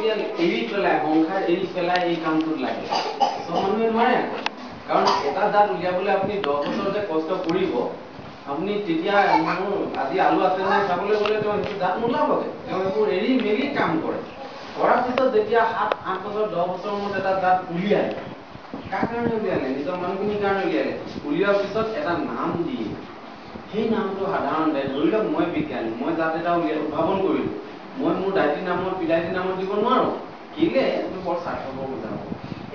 এতিয়া এৰি পেলাই সংসাৰ এৰি পেলাই এই কামটোত লাগে চব মানুহে নোৱাৰে কাৰণ এটা দাঁত উলিয়াবলৈ আপুনি 10 বছৰ যে কষ্ট কৰিব আপুনি তেতিয়া আজি আলু আছে নে চাবলৈ গ'লে তেওঁ সেইটো দাঁত নোলাবগে তেওঁ এইবোৰ এৰি মেলি কাম কৰে কৰাৰ পিছত যেতিয়া 7-8 বছৰ 10 বছৰ মূৰত এটা দাঁত উলিয়ালে কাৰ কাৰণে উলিয়ালে নিজৰ মানুহখিনিৰ কাৰণে উলিয়ালে উলিওৱাৰ পিছত এটা নাম দিয়ে সেই নামটো সাধাৰণতে ধৰি লওক মই বিজ্ঞানী মই দাঁত এটা উদ্ভাৱন কৰিলো মই মোৰ দাঁতি নামত পিতাইটি নামত দিব নোৱাৰো কেলে এইটো বৰ স্বাৰ্থপৰ বুজাব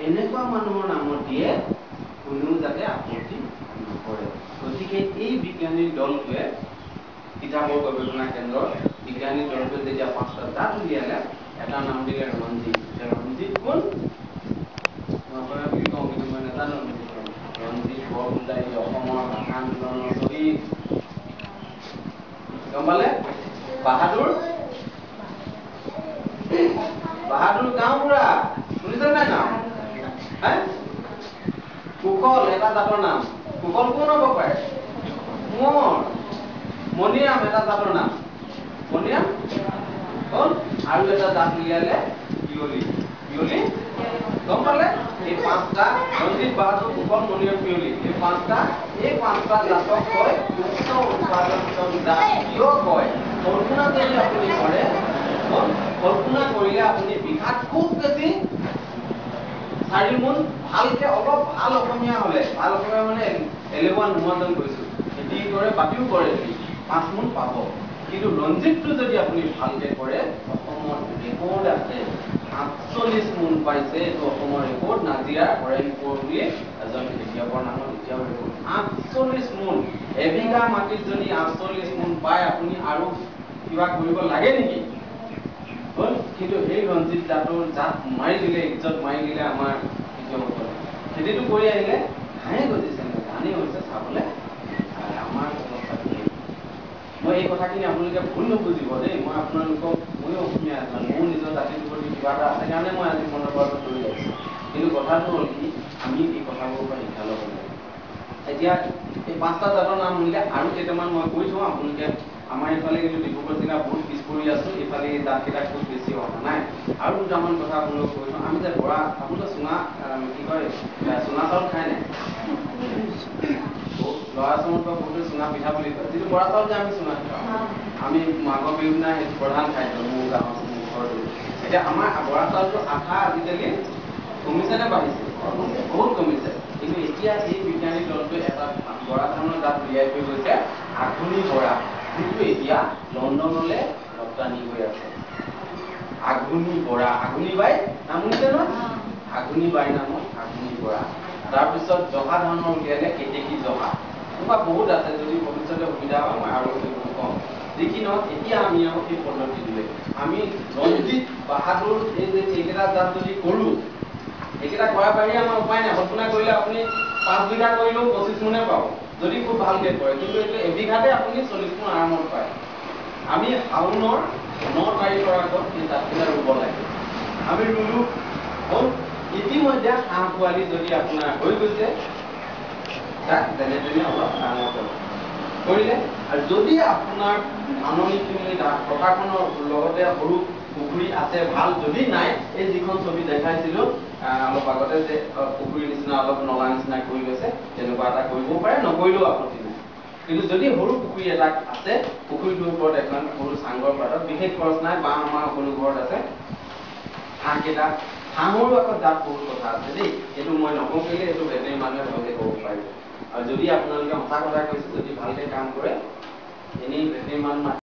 এনেকুৱা মানুহৰ নামত দিয়ে কোনেও যাতে আপত্তি নকৰে গতিকে এই বিজ্ঞানীৰ দলটোৱে কিতাপৰ গৱেষণা কেন্দ্ৰৰ বিজ্ঞানীৰ দলটোৱে যেতিয়া 5টা দাঁত উলিয়ালে এটা নাম দিলে ৰঞ্জিত ৰঞ্জিত কোন মই বুলি কওঁ কিন্তু মই নাজানো ৰঞ্জিত বৰপূজাৰী অসমৰ ভাষা আন্দোলনৰ শ্বহীদ গম পালে বাহাদুৰ গাঁওবুঢ়া শুনিছে নাই নাম কুশল এটা জাতৰ নাম কুশল কোন হ'ব পাৰে কোঁৱৰ মণিৰাম এটা জাতৰ নাম মণিৰাম হ'ল আৰু এটা জাত উলিয়ালে পিয়লি পিয়লি গম পালে এই 5টা ৰঞ্জিত বাহাদুৰ কুশল মণিৰাম পিয়লি এই 5টা জাতক কয় উচ্চ উৎপাদনক্ষম জাত কিয় কয় কল্পনা যদি আপুনি কৰে কল্পনা কৰিলে আপুনি বিঘাত খুব বেছি 4 মোন ভালকে অলপ ভাল অসমীয়া হলে ভাল অসমীয়া মানে এলেৱা নোহোৱাজন কৈছো খেতি কৰে বাতিও কৰে 5 মোন পাব কিন্তু ৰঞ্জিতটো যদি আপুনি ভালকে কৰে অসমৰ ৰেকৰ্ড আছে 48 মোন পাইছে এইটো অসমৰ ৰেকৰ্ড নাজিৰা হৰেণপুৰ বুলি এজন খেতিয়কৰ নামত এতিয়াও ৰেকৰ্ড 48 মোন এবিঘা মাটিত যদি 48 মোন পায় আপুনি আৰু কিবা কৰিব লাগে নেকি কিন্তু এই ৰঞ্জিত জাতৰ জাত মাৰি দিলে ইজ্জত মাৰি দিলে আমাৰ খেতিয়কসকলে খেতিটো কৰি আহিলে হাঁহে গজিছে ধানেই হৈছে চাবলৈ আমাৰ অৱস্থাটো মই এই কথাখিনি আপোনালোকে ভুল নুবুজিব দেই মই আপোনালোকক ময়ো অসমীয়া মোৰ নিজৰ জাতিটোৰ প্ৰতি কিবা এটা আছে কাৰণে মই আজি মনৰ পৰাটো ধৰি আহিছোঁ কিন্তু কথাটো হ'ল কি আমি এই কথাবোৰৰ পৰা শিক্ষা ল'ব লাগে এতিয়া এই 5টা জাতৰ নাম শুনিলে আৰু কেইটামান মই কৈ থওঁ আপোনালোকে আমাৰ এইফালে কিন্তু ডিব্ৰুগড় জিলা বহুত পিছ পৰি আছো এইফালে দাঁতকেইটা খুব বেছি অহা নাই আৰু দুটামান কথা আপোনালোক কৈ থওঁ আমি যে বৰা আপোনালোকে চুঙা কি কয় চুঙা চাউল খায় নাই ল'ৰা ছোৱালীৰ পৰা বহুতে চুঙা পিঠা বুলি কয় যিটো বৰা চাউল যে আমি চুঙা খাওঁ আমি মাঘৰ বিহু দিনা সেইটো প্ৰধান খাদ্য মোৰ গাঁৱত মোৰ ঘৰটো এতিয়া আমাৰ বৰা চাউলটো আঠা আজিকালি কমিছে নে বাঢ়িছে বহুত কমিছে কিন্তু এতিয়া এই বিজ্ঞানী দলটোৱে এটা বৰা ধানৰ জাত উলিয়াই থৈ গৈছে আঘুনি বৰা যিটো এতিয়া লণ্ডনলৈ ৰপ্তানি হৈ আছে আঘুনি বৰা আঘুনি বাই নাম শুনিছে নহয় আঘুনি বাই নামৰ আঘুনি বৰা তাৰপিছত জহা ধানৰ উলিয়ালে কেতেকী জহা এনেকুৱা বহুত আছে যদি ভৱিষ্যতে সুবিধা হয় মই আৰু সেইবোৰ কম দেখি নহওক এতিয়া আমি আৰু সেই পদ্ধতিটোৱে আমি ৰঞ্জিত বাহাদুৰ এই যে এইকেইটা জাত যদি কৰোঁ এইকেইটা কৰাৰ বাহিৰে আমাৰ উপায় নাই কল্পনা কৰিলে আপুনি 5 বিঘা কৰিলেও 25 মোনে পাব যদি খুব ভালকে কৰে কিন্তু এইটো এবিঘাতে আপুনি 40 মোন আৰামত পায় আমি শাওনৰ 9 তাৰিখৰ আগত এই জাতকেইটা ৰুব লাগে আমি ৰুলো হ'ল ইতিমধ্যে হাঁহ পোৱালি যদি আপোনাৰ হৈ গৈছে তাক যেনে তেনে অলপ ডাঙৰ কৰিলে আৰু যদি আপোনাৰ ধাননিখিনি প্ৰকাশনৰ লগতে সৰু পুখুৰী আছে ভাল যদি নাই এই যিখন ছবি দেখাইছিলো অলপ আগতে যে পুখুৰীৰ নিচিনা অলপ নলা নিচিনা কৰি লৈছে তেনেকুৱা এটা কৰিবও পাৰে নকৰিলেও আপত্তি নাই কিন্তু যদি সৰু পুখুৰী এটা আছে পুখুৰীটোৰ ওপৰত এখন সৰু চাংঘৰ পাতত বিশেষ খৰচ নাই বা আমাৰ সকলো ঘৰত আছে হাঁহকেইটা হাঁহৰো আকৌ জাত বহুত কথা আছে দেই এইটো মই নকওঁ কেলে এইটো ভেটেনেৰী মানুহে ভালকে ক'ব পাৰিব আৰু যদি আপোনালোকে সঁচা কথা কৈছে যদি ভালকে কাম কৰে এনেই ভেটেনেৰী মানুহ